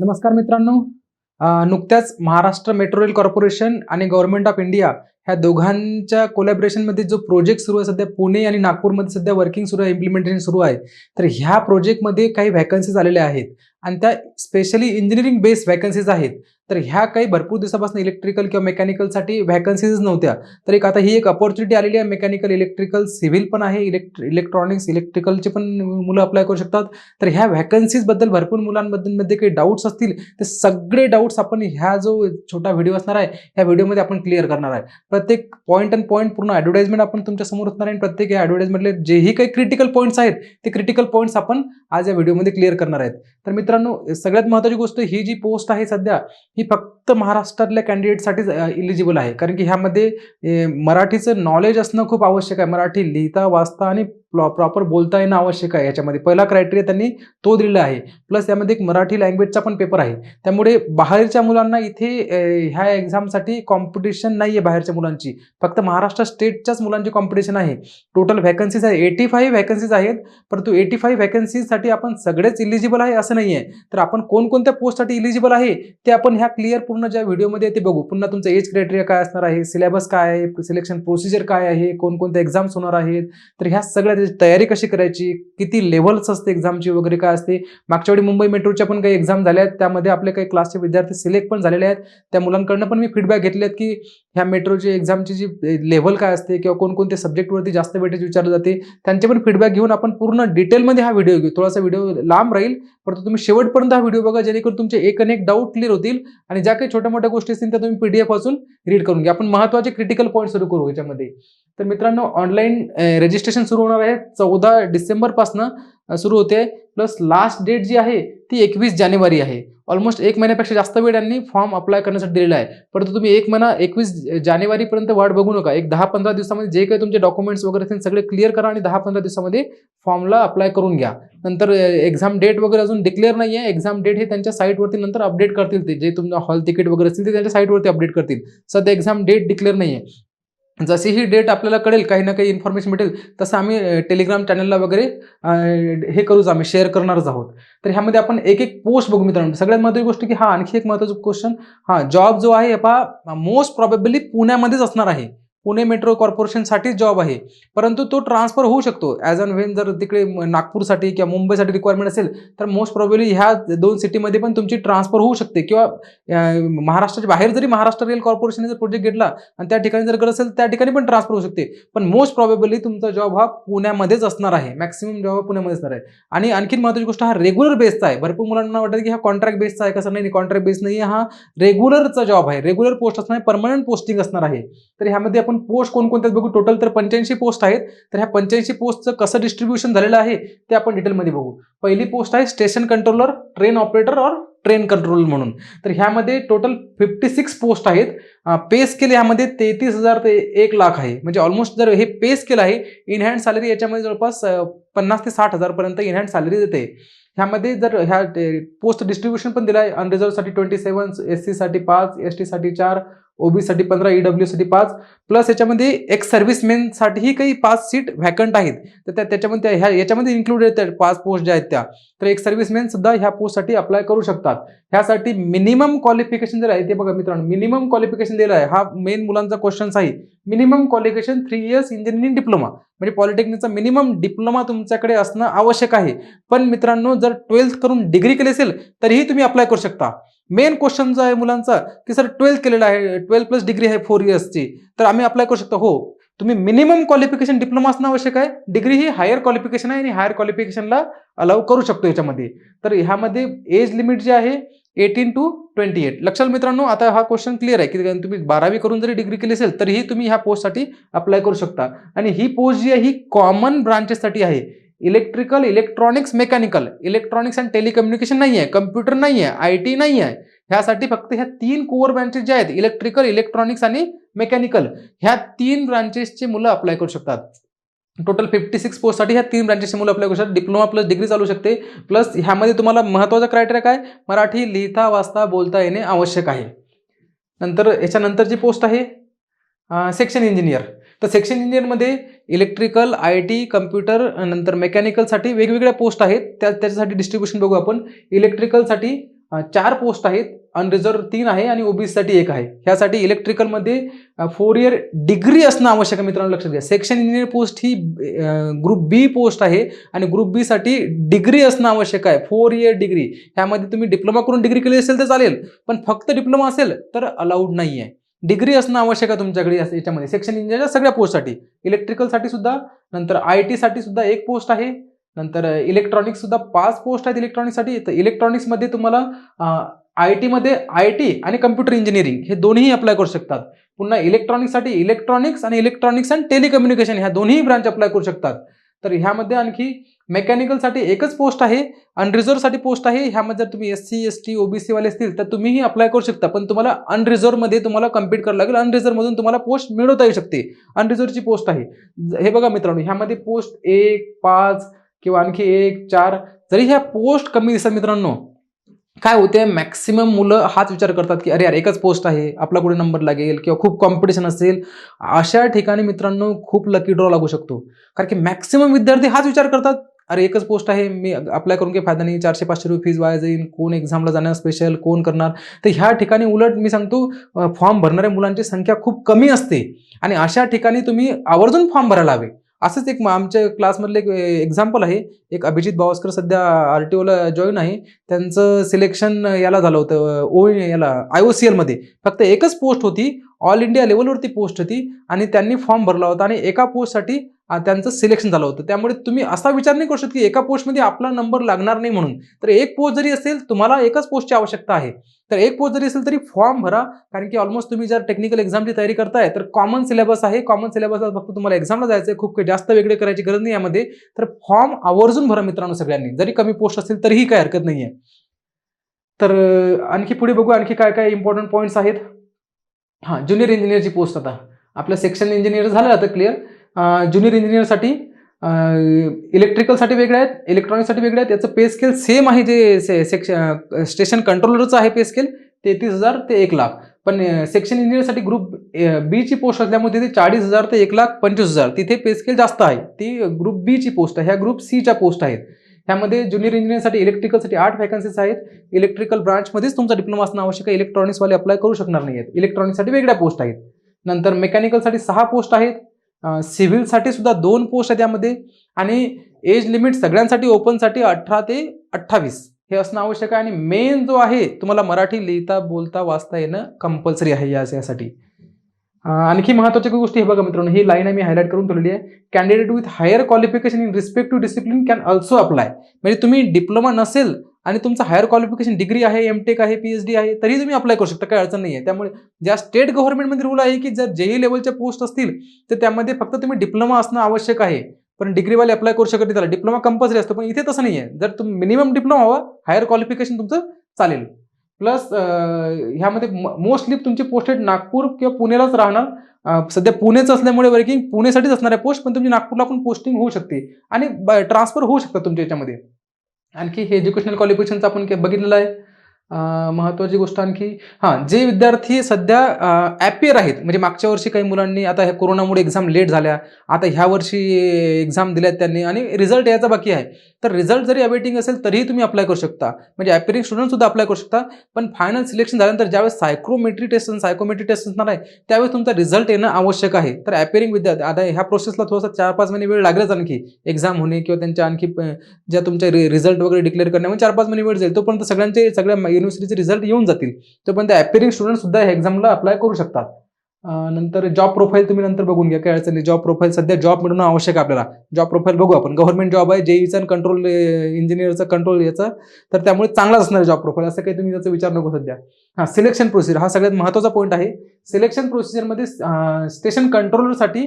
नमस्कार मित्रांनो. नुकत्याच महाराष्ट्र मेट्रो रेल कॉर्पोरेशन आणि गव्हर्नमेंट ऑफ इंडिया ह्या दोघांच्या कोलॅबोरेशनमध्ये जो प्रोजेक्ट सुरू आहे सध्या पुणे आणि नागपूरमध्ये सध्या वर्किंग सुरू आहे, इम्प्लिमेंटेशन सुरू आहे. तर ह्या प्रोजेक्टमध्ये काही व्हॅकन्सीज आलेल्या आहेत आणि त्या स्पेशली इंजिनिअरिंग बेस्ड व्हॅकन्सीज आहेत. तर ह्या काही भरपूर दिवसापासून इलेक्ट्रिकल किंवा मेकॅनिकलसाठी व्हॅकन्सीज नव्हत्या. तर आता ही एक अपॉर्च्युनिटी आलेली आहे. मेकॅनिकल, इलेक्ट्रिकल, सिव्हिल पण आहे, इलेक्ट्रॉनिक्स, इलेक्ट्रिकलचे पण मुलं अप्लाय करू शकतात. तर ह्या व्हॅकन्सीजबद्दल भरपूर मुलांमध्ये काही डाऊट्स असतील, ते सगळे डाऊट्स आपण ह्या जो छोटा व्हिडिओ असणार आहे ह्या व्हिडिओमध्ये आपण क्लिअर करणार आहे. प्रत्येक पॉईंट अँड पॉईंट पूर्ण ॲडव्हर्टाइजमेंट आपण तुमच्या समोर असणार आहे. प्रत्येक या ॲडव्हर्टाइजमेंटले जेही काही क्रिटिकल पॉईंट्स आहेत ते क्रिटिकल पॉईंट्स आपण आज या व्हिडिओमध्ये क्लिअर करणार आहेत. तर मित्रांनो, सगळ्यात महत्त्वाची गोष्ट, ही जी पोस्ट आहे सध्या ही फक्त महाराष्ट्रातल्या कॅन्डिडेटसाठीच इलिजिबल आहे. कारण की ह्यामध्ये मराठीचं नॉलेज असणं खूप आवश्यक आहे. मराठी लिहिता वाचता आणि प्रॉपर बोलता येणं आवश्यक आहे. याच्यामध्ये पहिला क्रायटेरिया त्यांनी तो दिलेला आहे. प्लस यामध्ये एक मराठी लँग्वेजचा पण पेपर आहे. त्यामुळे बाहेरच्या मुलांना इथे ह्या एक्झामसाठी कॉम्पिटिशन नाही आहे बाहेरच्या मुलांची, फक्त महाराष्ट्र स्टेटच्याच मुलांची कॉम्पिटिशन आहे. टोटल व्हॅकन्सीज आहे 85 व्हॅकन्सीज आहेत. परंतु 85 व्हॅकन्सीजसाठी आपण सगळेच इलिजिबल आहे असं नाही आहे. तर आपण कोणकोणत्या पोस्टसाठी इलिजिबल आहे ते आपण ह्या क्लिअर पूर्ण ज्या व्हिडिओमध्ये ते बघू. पुन्हा तुमचं एज क्रायटेरिया काय असणार आहे, सिलेबस काय आहे, सिलेक्शन प्रोसिजर काय आहे, कोणकोणत्या एक्झाम्स होणार आहेत, तर ह्या सगळ्या तयारी कशी करायची, किती लेव्हल्स असते एक्झामची वगैरे काय असते. मागच्या वेळी मुंबई मेट्रोच्या पण काही एक्झाम झाल्या आहेत, त्यामध्ये आपले काही क्लासचे विद्यार्थी सिलेक्ट पण झालेले आहेत. त्या मुलांकडनं पण मी फीडबॅक घेतले आहेत की ह्या मेट्रोची एक्झामची जी लेव्हल काय असते किंवा कोणकोणत्या सब्जेक्टवरती जास्त वेटेज विचारलं जाते, त्यांचे पण फीडबॅक घेऊन आपण पूर्ण डिटेलमध्ये हा व्हिडिओ घेऊ. थोडासा व्हिडिओ लांब राहील, परंतु तुम्ही शेवटपर्यंत हा व्हिडिओ बघा, जेणेकरून तुमचे एक अनेक डाऊट क्लिअर होतील आणि ज्या काही छोट्या मोठ्या गोष्टी असतील त्या तुम्ही PDF वाचून रीड करून घ्या. आपण महत्त्वाचे क्रिटिकल पॉईंट सुरू करू याच्यामध्ये. तर मित्रांनो, ऑनलाईन रजिस्ट्रेशन सुरू होणार आहे 14 डिसेंबरपासून सुरू होते. प्लस लास्ट डेट जी आहे ती 21 जानेवारी आहे. ऑलमोस्ट एक महिन्यापेक्षा जास्त वेळ यांनी फॉर्म अप्लाय करण्यासाठी दिलेला आहे. परंतु तुम्ही एक महिना 21 जानेवारीपर्यंत वाट बघू नका. एक 10-15 दिवसामध्ये जे काही तुमचे डॉक्युमेंट्स वगैरे असतील सगळे क्लिअर करा आणि 10-15 दिवसामध्ये फॉर्मला अप्लाय करून घ्या. नंतर एक्झाम डेट वगैरे अजून डिक्लेअर नाही आहे. एक्झाम डेट हे त्यांच्या साईटवरती नंतर अपडेट करतील. ते जे तुमचं हॉल तिकीट वगैरे असतील ते त्यांच्या साईटवरती अपडेट करतील. सध्या एक्झाम डेट डिक्लेअर नाही आहे. जशी ही डेट आपल्याला कळेल, काही ना काही इन्फॉर्मेशन भेटेल, तसं आम्ही टेलिग्राम चॅनलला वगैरे हे करूच, आम्ही शेअर करणारच आहोत. तर ह्यामध्ये आपण एक एक पोस्ट बघू मित्रांनो. सगळ्यात महत्त्वाची गोष्ट की आणखी एक महत्त्वाचं क्वेश्चन, जॉब जो आहे पहा मोस्ट प्रॉबेबली पुण्यामध्येच असणार आहे. पुणे मेट्रो कॉर्पोरेशनसाठीच जॉब आहे. परंतु तो ट्रान्सफर होऊ शकतो ॲज अन व्हेन. जर तिकडे नागपूरसाठी किंवा मुंबईसाठी रिक्वायरमेंट असेल तर मोस्ट प्रॉबेबली ह्या 2 सिटीमध्ये पण तुमची ट्रान्सफर होऊ शकते. किंवा महाराष्ट्राच्या बाहेर जरी महाराष्ट्र रेल कॉर्पोरेशनने जर प्रोजेक्ट घेतला आणि त्या ठिकाणी जर गरज असेल त्या ठिकाणी पण ट्रान्सफर होऊ शकते. पण मोस्ट प्रॉबेबली तुमचा जॉब हा पुण्यामध्येच असणार आहे. मॅक्सिमम जॉब हा पुण्यामध्ये असणार आहे. आणि आणखीन महत्त्वाची गोष्ट, हा रेग्युलर बेसचा आहे. भरपूर मुलांना वाटतं की हा कॉन्ट्रॅक्ट बेसचा आहे. कसं नाही, कॉन्ट्रॅक्ट बेस नाही आहे, हा रेग्युलरचा जॉब आहे. रेग्युलर पोस्ट असणार आहे, परमनंट पोस्टिंग असणार आहे. तर ह्यामध्ये आपण पोस्ट कोणकोणत्या बघू. टोटल तर 85 पोस्ट आहेत. तर ह्या 85 पोस्टचं कसं डिस्ट्रीब्युशन झालेलं आहे ते आपण डिटेलमध्ये बघू. पहिली पोस्ट आहे स्टेशन कंट्रोलर, ट्रेन ऑपरेटर और ट्रेन कंट्रोल म्हणून. तर ह्यामध्ये टोटल 56 पोस्ट आहेत. पे स्केल ह्यामध्ये 33,000 ते 1,00,000 आहे. म्हणजे ऑलमोस्ट जर हे पे स्केल आहे, इन हँड सॅलरी याच्यामध्ये जवळपास 50,000 ते 60,000 पर्यंत इन हँड सॅलरी देते. ह्यामध्ये जर ह्या पोस्ट डिस्ट्रीब्युशन पण दिला आहे. अनरिझर्वसाठी 27, SC साठी 5, ST साठी 4, OBC साठी 15, EW साठी 5, प्लस याच्यामध्ये एक सर्व्हिसमेन साठीही काही 5 सीट व्हॅकंट आहेत. तर त्याच्यामध्ये याच्यामध्ये इन्क्लूडेड आहेत 5 पोस्ट ज्या आहेत त्या. तर एक सर्व्हिसमॅन सुद्धा ह्या पोस्टसाठी अप्लाय करू शकतात. ह्यासाठी मिनिमम क्वालिफिकेशन जर आहे ते बघा मित्रांनो, मिनिमम क्वालिफिकेशन दिलं आहे. हा मेन मुलांचा क्वेश्चन आहे. Minimum qualification 3 years engineering diploma, म्हणजे पॉलिटेक्निकचा मिनिमम डिप्लोमा तुमच्याकडे असणं आवश्यक आहे. पण मित्रांनो, जर 12th करून डिग्री केली असेल तरीही तुम्ही अप्लाय करू शकता. मेन क्वेश्चन जो आहे मुलांचा की सर 12th केलेला आहे, 12 प्लस डिग्री आहे 4 इयर्सची, तर आम्ही अप्लाय करू शकतो. हो, तुम्ही मिनिमम क्वालिफिकेशन डिप्लोमा असणं आवश्यक आहे. डिग्री ही हायर क्वालिफिकेशन आहे आणि हायर क्वालिफिकेशनला अलाउ करू शकतो याच्यामध्ये. तर ह्यामध्ये एज लिमिट जी आहे 18 to 28. लक्षात मित्रांनो, आता हा क्वेश्चन क्लिअर आहे की तुम्ही 12वी करून जरी डिग्री केली असेल तरीही तुम्ही ह्या पोस्टसाठी अप्लाय करू शकता. आणि ही पोस्ट जी आहे ही कॉमन ब्रांचेससाठी आहे. Electrical, electronics, mechanical, electronics and telecommunication नाही आहे, कम्प्युटर नाही आहे, IT नाही आहे. ह्यासाठी फक्त ह्या 3 कोअर ब्रांचेस ज्या आहेत, इलेक्ट्रिकल, इलेक्ट्रॉनिक्स आणि मेकॅनिकल, ह्या 3 ब्रांचेसची मुलं अप्लाय करू शकतात. टोटल 56 पोस्टसाठी ह्या 3 ब्रांचेसची मुलं अप्लाय करू शकतात. डिप्लोमा प्लस डिग्री चालू शकते. प्लस ह्यामध्ये तुम्हाला महत्त्वाचा क्रायटेरिया काय, मराठी लिहिता वाचता बोलता येणे आवश्यक आहे. नंतर याच्यानंतरची पोस्ट आहे सेक्शन इंजिनियर. तर सेक्शन इंजिनियरमध्ये इलेक्ट्रिकल, IT, कम्प्युटर, नंतर मेकॅनिकलसाठी वेगवेगळ्या पोस्ट आहेत. त्याच्यासाठी डिस्ट्रीब्युशन बघू आपण. इलेक्ट्रिकलसाठी 4 पोस्ट आहेत, अनरिझर्व्ह 3 आहे आणि ओबीसीसाठी 1 आहे. ह्यासाठी इलेक्ट्रिकलमध्ये 4 इयर डिग्री असणं आवश्यक आहे मित्रांनो, लक्षात घ्या. सेक्शन इंजिनियर पोस्ट ही ग्रुप बी पोस्ट आहे आणि ग्रुप बी साठी डिग्री असणं आवश्यक आहे, 4 इयर डिग्री. ह्यामध्ये तुम्ही डिप्लोमा करून डिग्री केली असेल तर चालेल, पण फक्त डिप्लोमा असेल तर अलाउड नाही आहे. डिग्री असणं आवश्यक आहे तुमच्याकडे याच्यामध्ये सेक्शन इंजिनियरच्या सगळ्या पोस्टसाठी. इलेक्ट्रिकलसाठी सुद्धा, नंतर IT साठी सुद्धा 1 पोस्ट आहे, नंतर इलेक्ट्रॉनिक्स सुद्धा 5 पोस्ट आहेत इलेक्ट्रॉनिक्ससाठी. तर इलेक्ट्रॉनिक्समध्ये तुम्हाला IT मध्ये IT आणि कम्प्युटर इंजिनिअरिंग हे दोन्ही अप्लाय करू शकतात. पुन्हा इलेक्ट्रॉनिक्ससाठी इलेक्ट्रॉनिक्स आणि टेलिकम्युनिकेशन ह्या दोन्ही ब्रांच अप्लाय करू शकतात. तर ह्यामध्ये आणखी मेकॅनिकलसाठी 1च पोस्ट आहे, अनरिझर्व्हसाठी पोस्ट आहे. ह्यामध्ये जर तुम्ही SC ST OBC वाले असतील तर तुम्हीही अप्लाय करू शकता, पण तुम्हाला अनरिझर्व्हमध्ये तुम्हाला कम्पीट करावं लागेल. अनरिझर्व्हमधून तुम्हाला पोस्ट मिळवता येऊ शकते. अनरिझर्व्हची पोस्ट आहे. हे बघा मित्रांनो, ह्यामध्ये पोस्ट 1, 5 किंवा आणखी 1, 4 जरी ह्या पोस्ट कमी दिसतात मित्रांनो, काय होते, मॅक्सिमम मुलं हाच विचार करतात की अरे यार एकच पोस्ट आहे, आपला कुठे नंबर लागेल किंवा खूप कॉम्पिटिशन असेल. अशा ठिकाणी मित्रांनो खूप लकी ड्रॉ लागू शकतो. कारण की मॅक्सिमम विद्यार्थी हाच विचार करतात, अरे एकच पोस्ट आहे, मी अप्लाय करून काही फायदा नाही, 400-500 रुपये फीज वाया जाईल, कोण एक्झामला जाणार स्पेशल, कोण करणार. तर ह्या ठिकाणी उलट मी सांगतो, फॉर्म भरणाऱ्या मुलांची संख्या खूप कमी असते आणि अशा ठिकाणी तुम्ही आवर्जून फॉर्म भरायला हवे. असंच एक आमच्या क्लासमधलं एक एक्झाम्पल आहे. एक अभिजित बावस्कर सध्या RTOला जॉईन आहे. त्यांचं सिलेक्शन याला झालं होतं, याला IOCL मध्ये फक्त 1च पोस्ट होती, ऑल इंडिया लेवलवरती पोस्ट होती आणि त्यांनी फॉर्म भरला होता आणि एका पोस्टसाठी त्यांचं सिलेक्शन झालं होतं. त्यामुळे तुम्ही असा विचार नाही करू शकत की एका पोस्टमध्ये आपला नंबर लागणार नाही म्हणून. तर 1 पोस्ट जरी असेल, तुम्हाला 1च पोस्टची आवश्यकता आहे, तर 1 पोस्ट जरी असेल तरी फॉर्म भरा. कारण की ऑलमोस्ट तुम्ही जर टेक्निकल एक्झामची तयारी करताय तर कॉमन सिलेबस आहे. कॉमन सिलेबसला फक्त तुम्हाला एक्झामला जायचं आहे, खूप जास्त वेगळे करायची गरज नाही यामध्ये. तर फॉर्म आवर्जून भरा मित्रांनो सगळ्यांनी, जरी कमी पोस्ट असतील तरीही काही हरकत नाहीये. तर आणखी पुढे बघू आणखी काय काय इम्पॉर्टंट पॉईंट्स आहेत. ज्युनियर इंजिनियरची पोस्ट. आता आपलं सेक्शन इंजिनियर झालं आता क्लिअर. ज्युनियर इंजिनियरसाठी इलेक्ट्रिकलसाठी वेगळे आहेत, इलेक्ट्रॉनिक्ससाठी वेगळे आहेत. याचं पे स्केल सेम आहे, जे स्टेशन कंट्रोलरचं आहे पे स्केल 33,000 ते 1,00,000. पण सेक्शन इंजिनियरसाठी ग्रुप बी ची पोस्ट असल्यामुळे तिथे 40,000 ते 1,25,000 तिथे पे स्केल जास्त आहे. ती ग्रुप बी ची पोस्ट आहे, ह्या ग्रुप सी च्या पोस्ट आहेत. त्यामध्ये ज्युनियर इंजिनियरसाठी इलेक्ट्रिकलसाठी 8 व्हॅकन्सीज आहेत. इलेक्ट्रिकल ब्रांचमध्येच तुमचा डिप्लोमा असणं आवश्यक आहे. इलेक्ट्रॉनिक्सवाले अप्लाय करू शकणार नाही आहेत. इलेक्ट्रॉनिक्ससाठी वेगळ्या पोस्ट आहेत. नंतर मेकॅनिकलसाठी 6 पोस्ट आहेत. सिव्हिलसाठी सुद्धा 2 पोस्ट आहेत त्यामध्ये. आणि एज लिमिट सगळ्यांसाठी ओपनसाठी 18 ते 28 हे असणं आवश्यक आहे. आणि मेन जो आहे, तुम्हाला मराठी लिहिता बोलता वाचता येणं कंपल्सरी आहे यासाठी. आणखी महत्त्वाची गोष्ट हे बघा मित्रांनो, ही लाईन मी हायलाइट करून ठेवलेली आहे. Candidate with higher qualification in respective discipline can also apply. म्हणजे तुम्ही डिप्लोमा नसेल आणि तुमचं हायर क्वालिफिकेशन डिग्री आहे, MTech आहे, PhD आहे, तरी तुम्ही अप्लाय करू शकता, काही अडचण नाही आहे. त्यामुळे ज्या स्टेट गव्हर्नमेंटमध्ये रूल आहे की जर JEE लेवलच्या पोस्ट असतील तर त्यामध्ये फक्त तुम्ही डिप्लोमा असणं आवश्यक आहे, पण डिग्रीवाले अप्लाय करू शकत नाही. त्याला डिप्लोमा कंपल्सरी असतो, पण इथे तसं नाही आहे. जर तुम्ही मिनिमम डिप्लोमा हवा, हायर क्वालिफिकेशन तुमचं चालेल. प्लस ह्यामध्ये मोस्टली तुमची पोस्ट नागपूर किंवा पुण्यालाच राहणार. सध्या पुणेच असल्यामुळे वर्किंग पुणेसाठीच असणार आहे पोस्ट, पण तुमची नागपूरला पण पोस्टिंग होऊ शकते आणि ट्रान्सफर होऊ शकतात तुमच्या याच्यामध्ये. आणखी हे एज्युकेशनल क्वालिफिकेशनचं आपण बघितलेलं आहे. महत्त्वाची गोष्ट आणखी, जे विद्यार्थी सध्या ॲपियर आहेत, म्हणजे मागच्या वर्षी काही मुलांनी, आता ह्या कोरोनामुळे एक्झाम लेट झाल्या, आता ह्या वर्षी एक्झाम दिल्यात त्यांनी आणि रिझल्ट यायचा बाकी आहे, तर रिझल्ट जरी अवेटिंग असेल तरीही तुम्ही अप्लाय करू शकता. म्हणजे ॲपियरिंग स्टुडंट सुद्धा अप्लाय करू शकता. पण फायनल सिलेक्शन झाल्यानंतर ज्यावेळेस सायकोमेट्री टेस्ट असणार आहे त्यावेळेस तुमचा रिझल्ट येणं आवश्यक आहे. तर ॲपियरिंग विद्यार्थी, आता ह्या प्रोसेसला थोडासा 4-5 महिने वेळ लागेलच आणखी एक्झाम होणे किंवा त्यांच्या आणखी ज्या तुमच्या रिझल्ट वगैरे डिक्लेअर करण्यामध्ये 4-5 महिने वेळ जाईल. तोपर्यंत सगळ्या युनिव्हर्सिटीचे रिझल्ट येऊन जातील, तोपर्यंत ॲपियरिंग स्टुडंट सुद्धा ह्या एक्झामला अप्लाय करू शकतात. नंतर जॉब प्रोफाईल तुम्ही नंतर बघून घ्या, काय अडचण नाही. जॉब प्रोफाईल सध्या जॉब मिळणं आवश्यक आहे आपल्याला. जॉब प्रोफाईल बघू आपण. गव्हर्नमेंट जॉब आहे, JEEचा आणि कंट्रोल इंजिनियरचा कंट्रोल याचा, तर त्यामुळे चांगलाच असणार जॉब प्रोफाईल, असं काही तुम्ही त्याचा विचार नको सध्या. सिलेक्शन प्रोसिजर हा सगळ्यात महत्त्वाचा पॉईंट आहे. सिलेक्शन प्रोसिजरमध्ये स्टेशन कंट्रोलरसाठी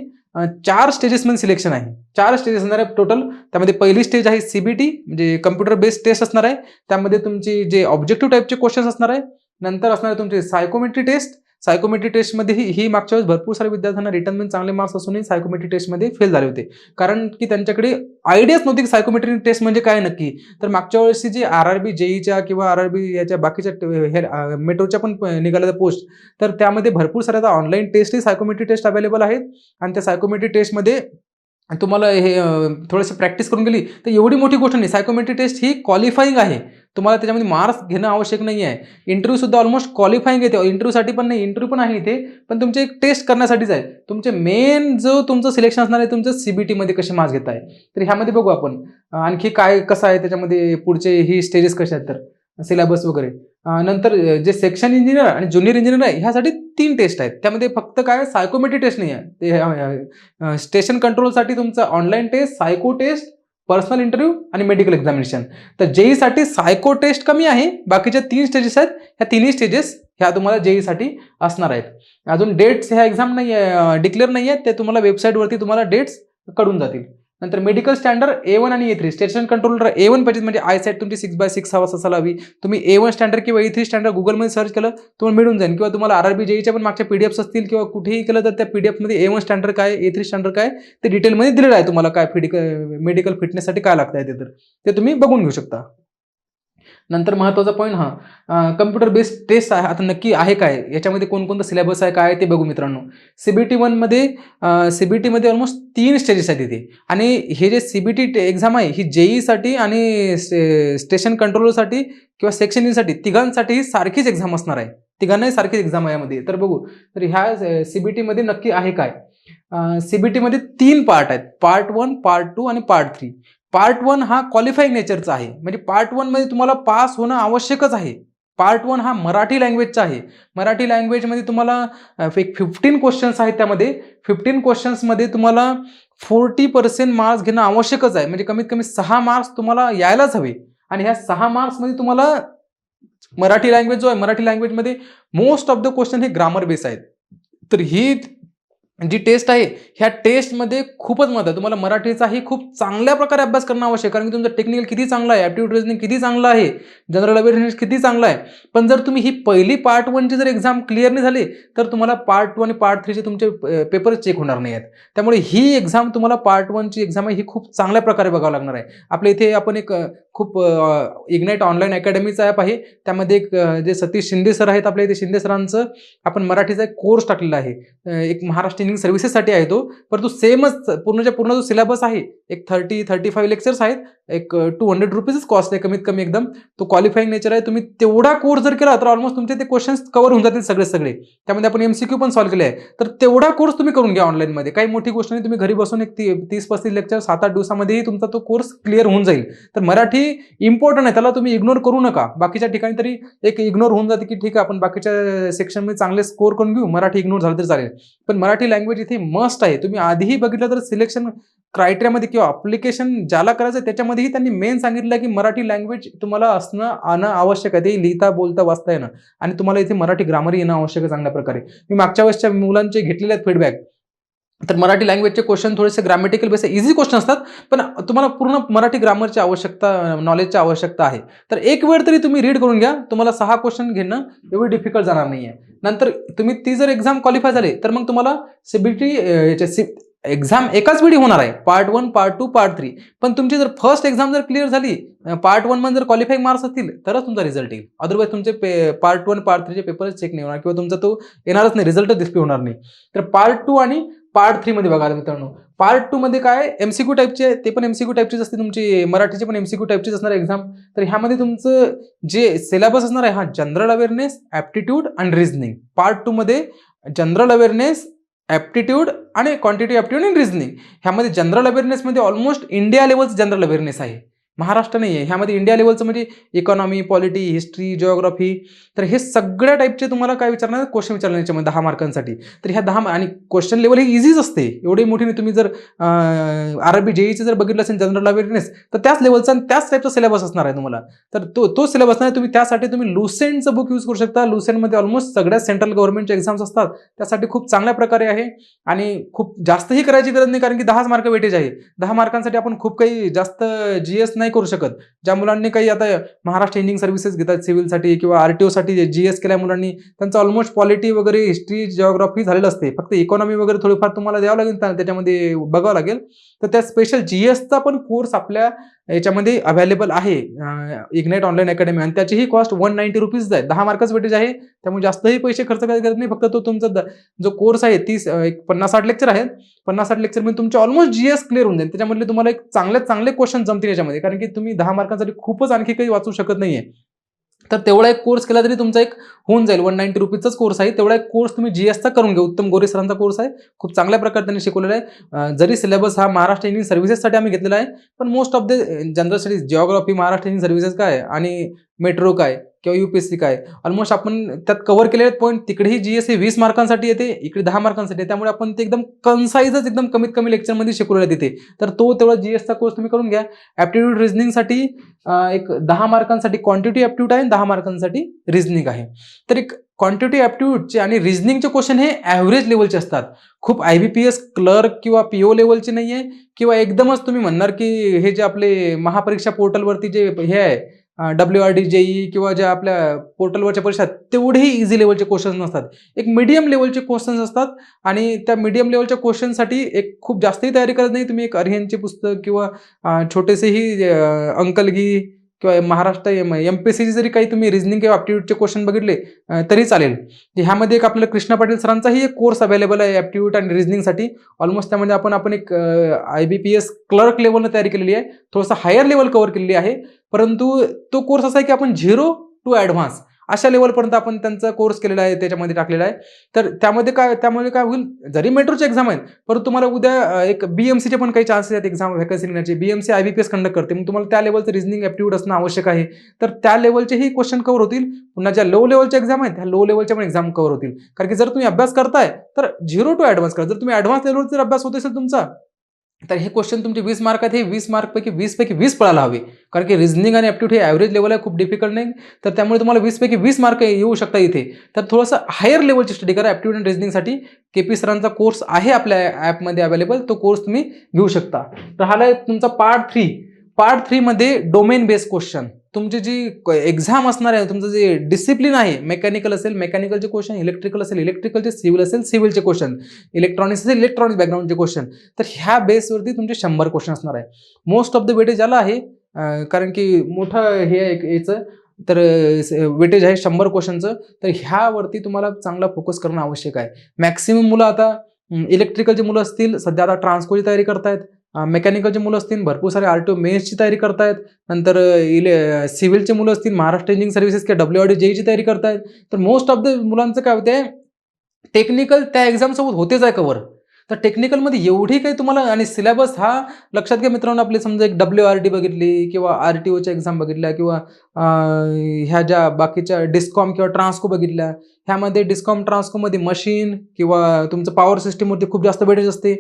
4 स्टेजेसमध्ये सिलेक्शन आहे. 4 स्टेजेस असणार आहे टोटल. त्यामध्ये पहिली स्टेज आहे CBT, म्हणजे कम्प्युटर बेस्ड टेस्ट असणार आहे. त्यामध्ये तुमची जे ऑब्जेक्टिव्ह टाईपचे क्वेश्चन्स असणार आहे. नंतर असणार आहे तुमची सायकोमेट्री टेस्ट. सायकोमेट्री टेस्टमध्ये ही मागच्या वेळेस भरपूर सारे विद्यार्थ्यांना रिटर्नमध्ये चांगले मार्क्स असूनही सायकोमेट्री टेस्टमध्ये फेल झाले होते, कारण की त्यांच्याकडे आयडियाच नव्हती की सायकोमेट्री टेस्ट म्हणजे काय नक्की. तर मागच्या वेळेसची जी RRB JEEच्या किंवा RRB याच्या बाकीच्या मेट्रोच्या पण निघाल्या पोस्ट, तर त्यामध्ये भरपूर साऱ्या ऑनलाईन टेस्टही सायकोमेट्री टेस्ट अवेलेबल आहेत. आणि त्या सायकोमेट्री टेस्टमध्ये तुम्हाला हे थोडंसं प्रॅक्टिस करून गेली तर एवढी मोठी गोष्ट नाही. सायकोमेट्री टेस्ट ही क्वालिफाईंग आहे. तुम्हाला त्याच्यामध्ये मार्क्स घेणं आवश्यक नाही आहे. इंटरव्ह्यू सुद्धा ऑलमोस्ट क्वालिफाईंग येते. इंटरव्ह्यूसाठी पण नाही, इंटरव्ह्यू पण आहे इथे, पण तुमचे एक टेस्ट करण्यासाठीच आहे. तुमचे मेन जो तुमचं सिलेक्शन असणार आहे तुमचं CBT कसे मार्क्स घेताय. तर ह्यामध्ये बघू आपण आणखी काय कसं आहे त्याच्यामध्ये पुढचे ही स्टेजेस कसे आहेत तर सिलेबस वगैरे. नंतर जे सेक्शन इंजिनियर आणि ज्युनियर इंजिनियर आहे ह्यासाठी 3 टेस्ट आहेत. त्यामध्ये फक्त काय सायकोमेट्री टेस्ट नाही आहे. ते स्टेशन कंट्रोलसाठी तुमचं online test, psycho test, personal interview आणि मेडिकल एक्झामिनेशन. तर जेईसाठी सायको टेस्ट कमी आहे. बाकीच्या 3 स्टेजेस आहेत. ह्या तिन्ही स्टेजेस ह्या तुम्हाला जेईसाठी असणार आहेत. अजून डेट्स ह्या एक्झाम नाही डिक्लेअर नाही आहेत. ते तुम्हाला वेबसाईटवरती तुम्हाला डेट्स कळून जातील. नंतर मेडिकल स्टँडर्ड A1 आणि A3 स्टेशन कंट्रोलर A1 पाहिजे म्हणजे आयसाईट तुमची 6/6 आवाज असायला हवी. तुम्ही A1 स्टँडर्ड किंवा A3 स्टँडर्ड गुगलमध्ये सर्च केलं तुम्हाला मिळून जाईल. किंवा तुम्हाला RRB जेईच्या पण मागच्या PDFs असतील किंवा कुठेही केलं तर त्या PDFमध्ये A1 स्टँडर्ड काय A3 स्टँडर्ड काय ते डिटेलमध्ये दिलेलं आहे. तुम्हाला काय मेडिकल फिटनेससाठी काय लागतं आहे ते तुम्ही बघून घेऊ शकता. नंतर महत्त्वाचा पॉईंट कम्प्युटर बेस्ड टेस्ट आहे. आता नक्की आहे काय याच्यामध्ये कोणकोणतं सिलेबस आहे काय ते बघू मित्रांनो. CBT मध्ये ऑलमोस्ट 3 स्टेजेस आहेत इथे. आणि हे जे CBT एक्झाम आहे ही जेईसाठी आणि स्टेशन कंट्रोलरसाठी किंवा सेक्शन ईसाठी तिघांसाठी सारखीच एक्झाम असणार आहे. तिघांनाही सारखीच एक्झाम आहे यामध्ये. तर बघू तर ह्या CBT नक्की आहे काय. CBT 3 पार्ट आहेत. पार्ट 1, पार्ट 2 आणि पार्ट 3. पार्ट 1 हा क्वालिफाईंग नेचरचा आहे. म्हणजे पार्ट 1 मध्ये तुम्हाला पास होणं आवश्यकच आहे. पार्ट 1 हा मराठी लँग्वेजचा आहे. मराठी लँग्वेजमध्ये तुम्हाला 15 क्वेश्चन्स आहेत. त्यामध्ये 15 क्वेश्चन्समध्ये तुम्हाला 40% मार्क्स घेणं आवश्यकच आहे. म्हणजे कमीत कमी 6 मार्क्स तुम्हाला यायलाच हवे. आणि ह्या 6 मार्क्समध्ये तुम्हाला मराठी लँग्वेज जो आहे मराठी लँग्वेजमध्ये मोस्ट ऑफ द क्वेश्चन हे ग्रामर बेस आहेत. तर ही जी टेस्ट आहे ह्या टेस्टमध्ये खूपच महत्त्व आहे. तुम्हाला मराठीचाही खूप चांगल्या प्रकारे अभ्यास करणं आवश्यक आहे. कारण की तुमचं टेक्निकल किती चांगलं आहे, ॲप्टिट्यूड रिजनिंग किती चांगलं आहे, जनरल अवेअरनेस किती चांगला आहे. पण जर तुम्ही ही पहिली पार्ट 1ची जर एक्झाम क्लिअर नाही झाली तर तुम्हाला पार्ट 2 आणि पार्ट 3चे तुमचे पेपर चेक होणार नाही आहेत. त्यामुळे ही एक्झाम तुम्हाला पार्ट 1ची एक्झाम आहे ही खूप चांगल्या प्रकारे बघावं लागणार आहे. आपल्या इथे आपण एक खूप इग्नाईट ऑनलाईन अकॅडमीचं ॲप आहे. त्यामध्ये एक जे सतीश शिंदे सर आहेत आपल्या इथे शिंदे सरांचं आपण मराठीचा एक कोर्स टाकलेला आहे. एक महाराष्ट्र इंजिनिअरिंग सर्व्हिसेससाठी आहे तो. परंतु सेमच पूर्णच्या पूर्ण जो सिलेबस आहे एक 30-35 लेक्चर्स आहेत. एक ₹200 कॉस्ट आहे कमीत कमी एकदम. तो क्वालिफाईंग नेचर आहे. तुम्ही तेवढा कोर्स जर केला तर ऑलमोस्ट तुमचे ते क्वेश्चन्स कव्हर होऊन जातील सगळे. त्यामध्ये आपण MCQ पण सॉल्व्ह केले आहे. तर तेवढा कोर्स तुम्ही करून घ्या ऑनलाईनमध्ये. काही मोठी गोष्ट नाही. तुम्ही घरी बसून एक 30-35 लेक्चर 7-8 दिवसामध्येही तुमचा तो कोर्स क्लिअर होऊन जाईल. तर मराठी इम्पॉर्टंट आहे. त्याला तुम्ही इग्नोर करू नका. बाकीच्या ठिकाणी तरी एक इग्नोर होऊन जाते की ठीक आहे आपण बाकीच्या सेक्शनमध्ये चांगले स्कोर करून घेऊ, मराठी इग्नोर झालं तरी चालेल. पण मराठी लँग्वेज इथे मस्ट आहे. तुम्ही आधीही बघितलं तर सिलेक्शन क्रायटेरियामध्ये किंवा अप्लिकेशन ज्याला करायचं त्याच्यामध्येही त्यांनी मेन सांगितलं की मराठी लँग्वेज तुम्हाला आणं आवश्यक आहे. ते लिहिता बोलता वाचता येणं आणि तुम्हाला इथे मराठी ग्रामरही येणं आवश्यक आहे चांगल्या प्रकारे. मी मागच्या वेळेसच्या मुलांचे घेतलेले आहेत फीडबॅक. तर मराठी लँग्वेजचे क्वेश्चन थोडेसे ग्रामॅटिकल बेस इझी क्वेश्चन असतात. पण तुम्हाला पूर्ण मराठी ग्रामरची आवश्यकता नॉलेजची आवश्यकता आहे. तर एक वेळ तरी तुम्ही रीड करून घ्या. तुम्हाला 6 क्वेश्चन घेणं एवढी डिफिकल्ट जाणार नाहीये. नंतर तुम्ही ती जर एक्झाम क्वालिफाय झाली तर मग तुम्हाला CBT एक्झाम एकाच वेळी होणार आहे. Part 1, part 2, part 3. पण तुमची जर फर्स्ट एक्झाम जर क्लिअर झाली पार्ट 1 मध्ये जर क्वालिफाईंग मार्क्स असतील तरच तुमचा रिझल्ट येईल. अदरवाईज तुमचे पार्ट 1, पार्ट 3चे पेपर चेक नाही होणार किंवा तुमचा तो येणारच नाही, रिझल्टच डिस्प्ले होणार नाही. तर पार्ट 2 आणि पार्ट 3 मध्ये बघा मित्रांनो. पार्ट 2 मध्ये काय MCQ टाईपचे ते पण MCQ टाईपचीच असते. तुमची मराठीचे पण MCQ टाईपचीच असणार एक्झाम. तर ह्यामध्ये तुमचं जे सिलेबस असणार आहे हा जनरल अवेअरनेस, ॲप्टिट्यूड आणि रिझनिंग. पार्ट 2 मध्ये जनरल अवेअरनेस, ॲप्टिट्यूड आणि क्वांटिटी ॲप्टिट्यूड आणि रिझनिंग. ह्यामध्ये जनरल अवेअरनेसमध्ये ऑलमोस्ट इंडिया लेवलचं जनरल अवेअरनेस आहे. महाराष्ट्र नाही आहे. ह्यामध्ये इंडिया लेवलचं म्हणजे इकॉनॉमी, पॉलिटी, हिस्ट्री, जिओग्राफी. तर हे सगळ्या टाईपचे तुम्हाला काय विचारणार क्वेश्चन विचारणार याच्यामध्ये 10 मार्कांसाठी. तर ह्या 10 आणि क्वेश्चन लेवल ही इझीच असते. एवढी मोठी नाही. तुम्ही जर RRB जेईचं जर बघितलं असेल जनरल अवेअरनेस तर त्याच लेवलचा आणि त्याच टाईपचा सिलेबस असणार आहे तुम्हाला. तर तो सिलेबस नाही. तुम्ही त्यासाठी तुम्ही लुसेंटचं बुक यूज करू शकता. लुसेंटमध्ये ऑलमोस्ट सगळ्या सेंट्रल गव्हर्नमेंटचे एक्झाम्स असतात. त्यासाठी खूप चांगल्या प्रकारे आहे आणि खूप जास्तही करायची गरज नाही कारण की 10 मार्क वेटेज आहे. 10 मार्कांसाठी आपण खूप काही जास्त GS नाही करू शकत. ज्या मुलांनी काही आता महाराष्ट्र इंजिनिअरिंग सर्व्हिसेस घेतात सिव्हिलसाठी किंवा RTO साठी GS केल्या मुलांनी त्यांचं ऑलमोस्ट पॉलिटी वगैरे हिस्ट्री जिओग्राफी झालेलं असते. फक्त इकॉनॉमी वगैरे थोडीफार तुम्हाला द्यावं लागेल त्याच्यामध्ये बघावं लागेल. तर त्या स्पेशल GSचा पण कोर्स आपल्या याच्यामध्ये अवेलेबल आहे इग्नाइट ऑनलाईन अकॅडमी, आणि त्याचीही कॉस्ट 190 रुपीज आहे. 10 मार्काचं वेटेज आहे, त्यामुळे जास्तही पैसे खर्च करायची गरज नाही. फक्त तो तुमचा जो कोर्स आहे 50-60 लेक्चर आहेत. 50-60 लेक्चरमध्ये तुमचे ऑलमोस्ट जीएस क्लिअर होऊन जाईल. त्याच्यामधले तुम्हाला एक चांगले क्वेश्चन जमतील याच्यामध्ये, कारण की तुम्ही 10 मार्कांसाठी खूपच आणखी काही वाचू शकत नाहीये. तर तेवढा एक कोर्स केला तरी तुमचा एक होऊन जाईल. 190 रुपीजचाच कोर्स आहे. तेवढा एक कोर्स तुम्ही जीएसचा करून घ्या. उत्तम गोरे सरांचा कोर्स आहे. खूप चांगल्या प्रकारे त्यांनी शिकवलेला आहे. जरी सिलेबस हा महाराष्ट्र इंजिनिअरिंग सर्व्हिसेससाठी आम्ही घेतलेला आहे, पण most of the general studies, geography, Maharashtra engineering services काय आणि मेट्रो काय किंवा युपीएससी काय, ऑलमोस्ट आपण त्यात कव्हर केलेले पॉईंट. तिकडेही जीएस हे 20 मार्कांसाठी येते, इकडे 10 मार्कांसाठी येते. त्यामुळे आपण ते एकदम कन्साइजच एकदम कमीत कमी लेक्चरमध्ये शिकवलेलं तिथे. तर तो तेवढा जीएसचा कोर्स तुम्ही करून घ्या. ॲप्टिट्यूड रिझनिंगसाठी एक 10 मार्कांसाठी क्वांटिटी ॲप्टिट्यूड आहे, 10 मार्कांसाठी रिझनिंग आहे. तर एक क्वांटिटी ॲप्टिट्यूडचे आणि रिझनिंगचे क्वेश्चन हे ॲव्हरेज लेवलचे असतात. खूप IBPS क्लर्क किंवा PO लेवलचे नाही आहे, किंवा एकदमच तुम्ही म्हणणार की हे जे आपले महापरीक्षा पोर्टलवरती जे हे आहे WRD, JEE किंवा ज्या आपल्या पोर्टलवरच्या परीक्षा तेवढेही इझी लेवलचे क्वेश्चन्स नसतात. एक मीडियम लेवलचे क्वेश्चन्स असतात, आणि त्या मीडियम लेवलच्या क्वेश्चनसाठी एक खूप जास्तही तयारी करत नाही. तुम्ही एक अरिहंतचे पुस्तक किंवा छोटेसेही अंकलगी किंवा महाराष्ट्र MPSCचे जरी काही तुम्ही रिझनिंग किंवा ॲप्टिट्यूडचे क्वेश्चन बघितले तरी चालेल. ह्यामध्ये एक आपल्याला कृष्णा पाटील सरांचाही एक कोर्स अवेलेबल आहे ॲप्टिट्यूड आणि रिझनिंगसाठी. ऑलमोस्ट त्यामध्ये आपण एक IBPS क्लर्क लेवलनं तयारी केलेली आहे. थोडंसं हायर लेवल कव्हर केलेली आहे. परंतु तो कोर्स असा आहे की आपण 0 to ॲडव्हान्स अशा लेवलपर्यंत आपण त्यांचा कोर्स केलेला आहे, त्याच्यामध्ये टाकलेला आहे. तर त्यामुळे काय होईल, जरी मेट्रोचे एक्झाम आहेत, परंतु तुम्हाला उद्या एक BMCचे पण काही चान्सेस आहेत एक्झाम व्हॅकन्सी निघण्याचे. BMC IBPS कंडक्ट करते, मग तुम्हाला त्या लेवलचं रिझनिंग ॲप्टिट्यूड असणं आवश्यक आहे. तर त्या लेवलचेही क्वेश्चन कव्हर होतील. पुन्हा ज्या लो लेवलच्या एक्झाम आहेत, त्या लो लेवलच्या पण एक्झाम कव्हर होतील. कारण की जर तुम्ही अभ्यास करताय तर 0 to ॲडव्हान्स करा. जर तुम्ही ॲडव्हान्स लेवलचा जर अभ्यास होत असेल तुमचा, तर हे क्वेश्चन तुमचे 20 मार्क आहेत, हे 20 मार्कपैकी 20 पडायला हवे. कारण की रिझनिंग आणि ॲप्टिट्यूड हे ॲव्हरेज लेवल आहे, खूप डिफिकल्ट नाही. तर त्यामुळे तुम्हाला 20 मार्क येऊ शकता इथे. तर थोडंसं हायर लेवलची स्टडी करा ॲप्टिट्यूड आणि रिझनिंगसाठी. KP सरांचा कोर्स आहे आपल्या ॲपमध्ये अवेलेबल, तो कोर्स तुम्ही घेऊ शकता. तर हा आहे तुमचा पार्ट 3 मध्ये डोमेन बेस्ड क्वेश्चन. तुमची जी एक्झाम असणार आहे, तुमचं जे डिसिप्लिन आहे, मेकॅनिकल असेल मेकॅनिकलचे क्वेश्चन, इलेक्ट्रिकल असेल इलेक्ट्रिकलचे, सिव्हिल असेल सिव्हिलचे क्वेश्चन, इलेक्ट्रॉनिक्स असेल इलेक्ट्रॉनिक्स बॅकग्राऊंडचे क्वेश्चन. तर ह्या बेसवरती तुमचे 100 क्वेश्चन असणार आहे. मोस्ट ऑफ द वेटेज आला आहे, कारण की मोठं हे आहे याचं, तर वेटेज आहे 100 क्वेश्चनचं. तर ह्यावरती तुम्हाला चांगला फोकस करणं आवश्यक आहे. मॅक्सिमम मुलं आता इलेक्ट्रिकलचे मुलं असतील, सध्या आता ट्रान्सकोची तयारी करतायत. मेकॅनिकलचे मुलं असतील, भरपूर सारे RTO मेन्सची तयारी करतायत. नंतर सिव्हिलचे मुलं असतील, महाराष्ट्र इंजिनिअरिंग सर्व्हिसेस किंवा WRD JEEची तयारी करतायत. तर मोस्ट ऑफ द मुलांचं काय होते, टेक्निकल त्या एक्झामसोबत होतेच आहे कव्हर. तर टेक्निकलमध्ये एवढी काही तुम्हाला, आणि सिलेबस हा लक्षात घ्या मित्रांनो, आपले समजा एक WRD बघितली किंवा RTOच्या एक्झाम बघितल्या, किंवा ह्या ज्या बाकीच्या डिस्कॉम किंवा ट्रान्सको बघितल्या, ह्यामध्ये डिस्कॉम ट्रान्सकोमध्ये मशीन किंवा तुमचं पॉवर सिस्टीमवरती खूप जास्त वेटेज असते.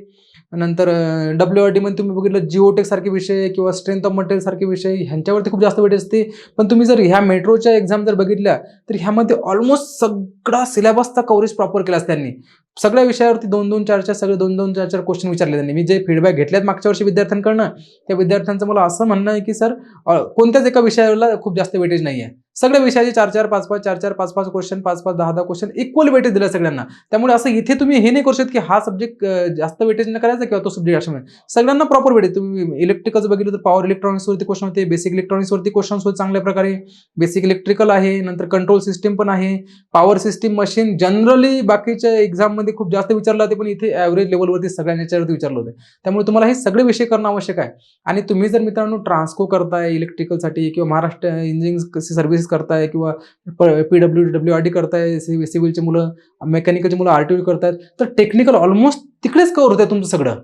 नंतर WRD मध्ये तुम्ही बघितलं जिओटेक सारखे विषय किंवा स्ट्रेंथ ऑफ मटेरियल सारखे विषय, ह्यांच्यावरती खूप जास्त वेटेज असते. पण तुम्ही जर ह्या मेट्रोच्या एक्झाम जर बघितल्या, तर ह्यामध्ये ऑलमोस्ट सगळा सिलेबसचा कव्हरेज प्रॉपर केला त्यांनी. सगळ्या विषयावरती 2-2, 4-4 सगळे 2-2, 4-4 क्वेश्चन विचारले त्यांनी. मी जे फीडबॅक घेतलेत मागच्या वर्षी विद्यार्थ्यांकडनं, त्या विद्यार्थ्यांचं मला असं म्हणणं आहे की सर, कोणत्याच एका विषयाला खूप जास्त वेटेज नाही आहे. सगळ्या विषयाचे 4-4, 5-5, 4-4, 5-5 क्वेश्चन, 5-5, 10-10 क्वेश्चन इक्वल वेटेज दिलं सगळ्यांना. त्यामुळे असं इथे तुम्ही हे नाही करू शकत की हा सब्जेक्ट जास्त वेटेज न करायचा किंवा तो सब्जेक्ट अशा. सगळ्यांना प्रॉपर वेटेज. तुम्ही इलेक्ट्रिकलचं बघितलं तर पॉवर इलेक्ट्रॉनिक्सवरती क्वेश्चन होते, बेसिक इलेक्ट्रॉनिक्सवरती क्वेश्चन्स होते चांगल्या प्रकारे, बेसिक इलेक्ट्रिकल आहे, नंतर कंट्रोल सिस्टीम पण आहे, पॉवर सिस्टीम, मशीन. जनरली बाकीच्या एक्झाममध्ये खूप जास्त विचारलं होते, पण इथे ॲव्हरेज लेवलवरती सगळ्या याच्यावरती विचारलं होतं. त्यामुळे तुम्हाला हे सगळे विषय करणं आवश्यक आहे. आणि तुम्ही जर मित्रांनो ट्रान्सको करताय इलेक्ट्रिकलसाठी, किंवा महाराष्ट्र इंजिनिअरिंग सर्व्हिसेस करताय, किंवा PWD करताय, सिव्हिलचे मुलं, मेकॅनिकलचे मुलं RTO करतायत, तर टेक्निकल ऑलमोस्ट तिकडेच कव्हर होतं तुमचं सगळं.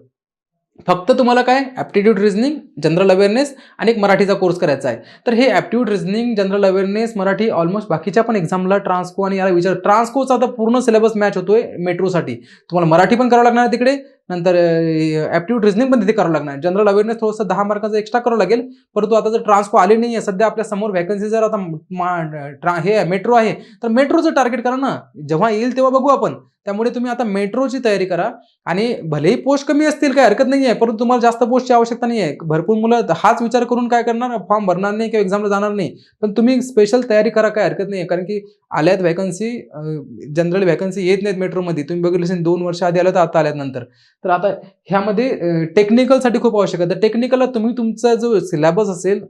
फक्त तुम्हाला काय ॲप्टिट्यूड रिझनिंग, जनरल अवेअरनेस आणि एक मराठीचा कोर्स करायचा आहे. तर हे aptitude reasoning, general awareness, Marathi almost बाकीच्या पण एक्झामला ट्रान्सको आणि याला विचार. ट्रान्सकोचा आता पूर्ण सिलेबस मॅच होतोय मेट्रोसाठी. तुम्हाला मराठी पण करावं लागणार तिकडे, नंतर ॲप्टिट्यूड रिझनिंग पण तिथे करावं लागणार. जनरल अवेअरनेस थोडंसं 10 मार्काचं एक्स्ट्रा करावं लागेल. परंतु आता जर ट्रान्सको आली नाही आहे सध्या आपल्या समोर व्हॅकन्सी, जर आता हे मेट्रो आहे, तर मेट्रोचं टार्गेट करा ना. जेव्हा येईल तेव्हा बघू आपण. त्यामुळे तुम्ही आता मेट्रोची तयारी करा आणि भलेही पोस्ट कमी असतील काही हरकत नाही आहे, परंतु तुम्हाला जास्त पोस्टची आवश्यकता नाही आहे. भरपूर मुलं हाच विचार करून काय करणार, फॉर्म भरणार नाही किंवा एक्झामला जाणार नाही. पण तुम्ही स्पेशल तयारी करा, काही हरकत नाही आहे. कारण की आल्यात व्हॅकन्सी, जनरल व्हॅकन्सी येत नाहीत मेट्रोमध्ये. तुम्ही बघितलं असेल 2 वर्ष आधी आलं तर आता आल्यात नंतर. तर आता ह्यामध्ये टेक्निकलसाठी खूप आवश्यक आहे. तर टेक्निकलला तुम्ही तुमचा जो सिलेबस असेल,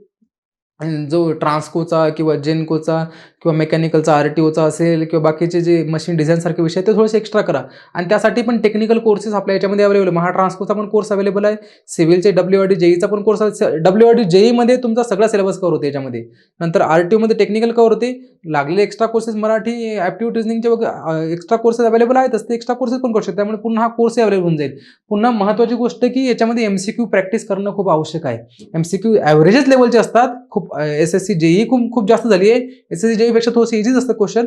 जो ट्रान्सकोचा किंवा जेनकोचा किंवा मेकॅनिकलचा RTOचा असेल किंवा बाकीचे जे मशीन डिझाईनसारखे विषय ते थोडेसे एक्स्ट्रा करा. आणि त्यासाठी पण टेक्निकल कोर्सेस आपल्या याच्यामध्ये अवेलेबल आहे. महाट्रान्सकोचा पण कोर्स अवेलेबल आहे. सिव्हिलचे WRD JEEचा पण कोर्स आहे. WRD JEEमध्ये तुमचा सगळा सिलेबस कव्हर होते याच्यामध्ये. नंतर RTOमध्ये टेक्निकल कव्हर होते. लागलेले एक्स्ट्रा कोर्सेस मराठी ॲप्टिट्यूड रिझनिंगचे एक्स्ट्रा कोर्सेस अवेलेबल आहेतच. ते एक्स्ट्रा कोर्सेस पण करू शकता. त्यामुळे पुन्हा हा कोर्सही अवेलेबल होऊन जाईल. पुन्हा महत्त्वाची गोष्ट की याच्यामध्ये MCQ प्रॅक्टिस करणं खूप आवश्यक आहे. MCQ ॲव्हरेजच लेवलचे असतात. खूप SSC JEE खूप जास्त झाली आहे. SSC JEE पेक्षा थोडंसं इझीच असतं क्वेश्चन,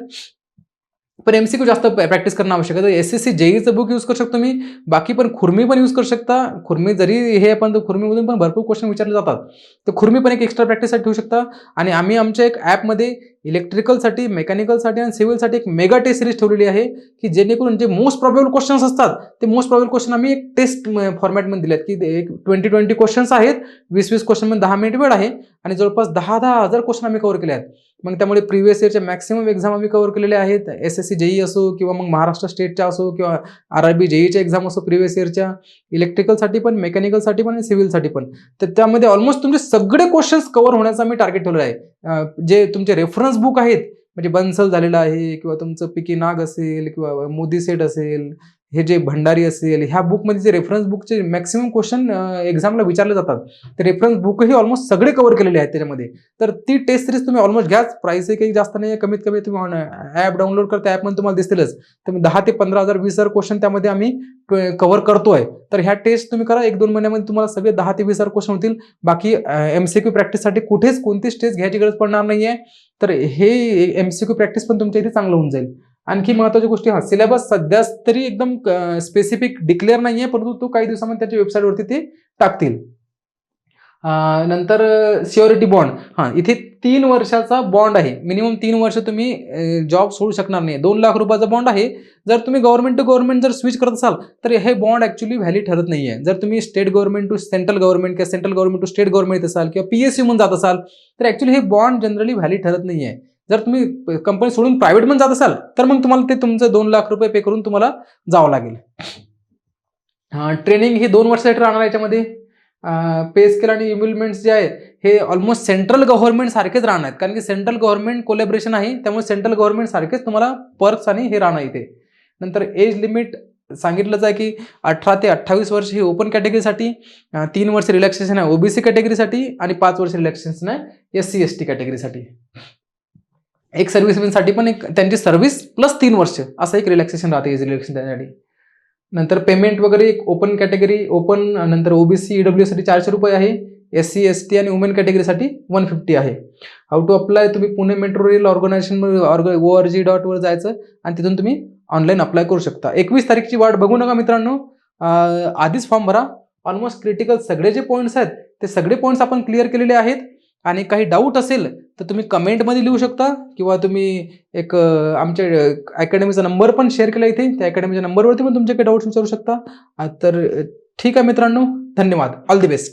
पण MCQ जास्त प्रॅक्टिस करणं आवश्यक आहे. SSC JEEचं बुक यूज करू शकता तुम्ही. बाकी पण खुर्मी पण यूज करू शकता. खुर्मी जरी हे पण खुर्मीमधून पण भरपूर क्वेश्चन विचारले जातात. तर खुर्मी पण एक एक्स्ट्रा प्रॅक्टिससाठी ठेवू शकता. आणि आम्ही आमच्या एक ॲपमध्ये इलेक्ट्रिकलसाठी, मेकॅनिकलसाठी आणि सिव्हिलसाठी एक मेगा टेस्ट सिरीज ठेवलेली आहे, की जेणेकरून जे मोस्ट प्रॉबेबल क्वेश्चन्स असतात ते मोस्ट प्रॉबेबल क्वेश्चन आम्ही एक टेस्ट फॉर्मॅटमध्ये दिलेत, की एक 20-20 क्वेश्चन्स आहेत. 20-20 क्वेश्चनमध्ये 10 मिनिट वेळ आहे आणि जवळपास 10,000 क्वेश्चन आम्ही कव्हर केले आहेत. मग त्यामुळे प्रिव्हियस इयरच्या मॅक्सिमम एक्झाम आम्ही कव्हर केलेले आहेत. SSC JEE असो किंवा मग महाराष्ट्र स्टेटच्या असो किंवा RRB JEEच्या एक्झाम असो प्रिव्हियस इयरच्या, इलेक्ट्रिकलसाठी पण, मेकॅनिकलसाठी पण आणि सिव्हिलसाठी पण. तर त्यामध्ये ऑलमोस्ट तुमचे सगळे क्वेश्चन्स कव्हर होण्याचा आम्ही टार्गेट ठेवलेलं आहे. जे तुमचे रेफरन्स बुक आहेत, म्हणजे बन्सल झालेलं आहे किंवा तुमचं पिकी नाग असेल किंवा मोदी सेट असेल, हे जे भंडारी असेल, ह्या बुकमध्ये जे रेफरन्स बुकचे मॅक्सिमम क्वेश्चन एक्झामला विचारले जातात, ते रेफरन्स बुकही ऑलमोस्ट सगळे कव्हर केलेले आहेत त्याच्यामध्ये. तर ती टेस्ट सिरीज तुम्ही ऑलमोस्ट घ्याच. प्राईसही काही जास्त नाही आहे. कमीत कमी तुम्ही ॲप डाउनलोड करता, ॲपमध्ये तुम्हाला दिसतीलच. तर 10 ते 15,000 20,000 क्वेश्चन त्यामध्ये आम्ही कव्हर करतोय. तर ह्या टेस्ट तुम्ही करा. 1-2 महिन्यामध्ये तुम्हाला सगळे 10 ते 20,000 क्वेश्चन होतील. बाकी MCQ प्रॅक्टिससाठी कुठेच कोणतीच टेस्ट घ्यायची गरज पडणार नाहीये. तर हे MCQ प्रॅक्टिस पण तुमच्या इथे चांगलं होऊन जाईल. आणखी महत्त्वाची गोष्टी, सिलेबस सध्या तरी एकदम स्पेसिफिक डिक्लेअर नाहीये, परंतु तो काही दिवसांमध्ये त्याच्या वेबसाईटवरती ते टाकतील. नंतर सिक्युरिटी बॉन्ड, इथे 3 वर्षाचा बॉन्ड आहे. मिनिमम 3 वर्ष तुम्ही जॉब सोडू शकणार नाही. 2 लाख रुपयाचा बॉन्ड आहे. जर तुम्ही गव्हर्नमेंट टू गव्हर्नमेंट जर स्विच करत असाल तर हे बॉन्ड ॲक्च्युअली व्हॅलिड ठरत नाही आहे. जर तुम्ही state government to central government किंवा central government to state government असाल किंवा PSU म्हणून जात असाल तर ॲक्च्युअली हे बॉन्ड जनरली व्हॅलिड ठरत नाही आहे. जर तुम्ही कंपनी सोडून प्रायव्हेटमध्ये जात असाल तर मग तुम्हाला ते तुमचं 2 लाख रुपये पे करून तुम्हाला जावं लागेल. ट्रेनिंग ही 2 वर्षासाठी राहणार याच्यामध्ये. पे स्केल आणि इम्प्लिमेंट्स जे आहेत हे ऑलमोस्ट सेंट्रल गव्हर्नमेंट सारखेच राहणार आहेत, कारण की सेंट्रल गव्हर्नमेंट कोलॅबरेशन आहे. त्यामुळे सेंट्रल गव्हर्नमेंट सारखेच तुम्हाला पर्क्स आणि हे राहणार इथे. नंतर एज लिमिट सांगितलंच आहे की 18 ते 28 वर्ष ही ओपन कॅटेगरीसाठी, 3 वर्ष रिलॅक्सेशन आहे OBC कॅटेगरीसाठी आणि 5 वर्ष रिलॅक्सेशन आहे SC ST कॅटेगरीसाठी. एक सर्व्हिसमॅनसाठी पण एक त्यांची सर्व्हिस प्लस 3 वर्ष असं एक रिलॅक्सेशन राहते एज रिलॅक्सेशन त्यासाठी. नंतर पेमेंट वगैरे एक ओपन कॅटेगरी नंतर OBC EW साठी 400 रुपये आहे. SC ST आणि वुमेन कॅटेगरीसाठी 150 आहे. हाऊ टू अप्लाय, तुम्ही पुणे मेट्रो रेल ऑर्गनायझेशन org.वर जायचं आणि तिथून तुम्ही ऑनलाईन अप्लाय करू शकता. 21 तारीखची वाट बघू नका मित्रांनो, आधीच फॉर्म भरा. ऑलमोस्ट क्रिटिकल सगळे जे पॉईंट्स आहेत ते सगळे पॉईंट्स आपण क्लिअर केलेले आहेत. आणि काही डाऊट असेल तर तुम्ही कमेंटमध्ये लिहू शकता किंवा तुम्ही एक आमच्या अकॅडमीचा नंबर पण शेअर केला इथे, त्या अकॅडमीच्या नंबरवरती पण तुमचे काही डाऊट्स विचारू शकता. तर ठीक आहे मित्रांनो, धन्यवाद. All the best.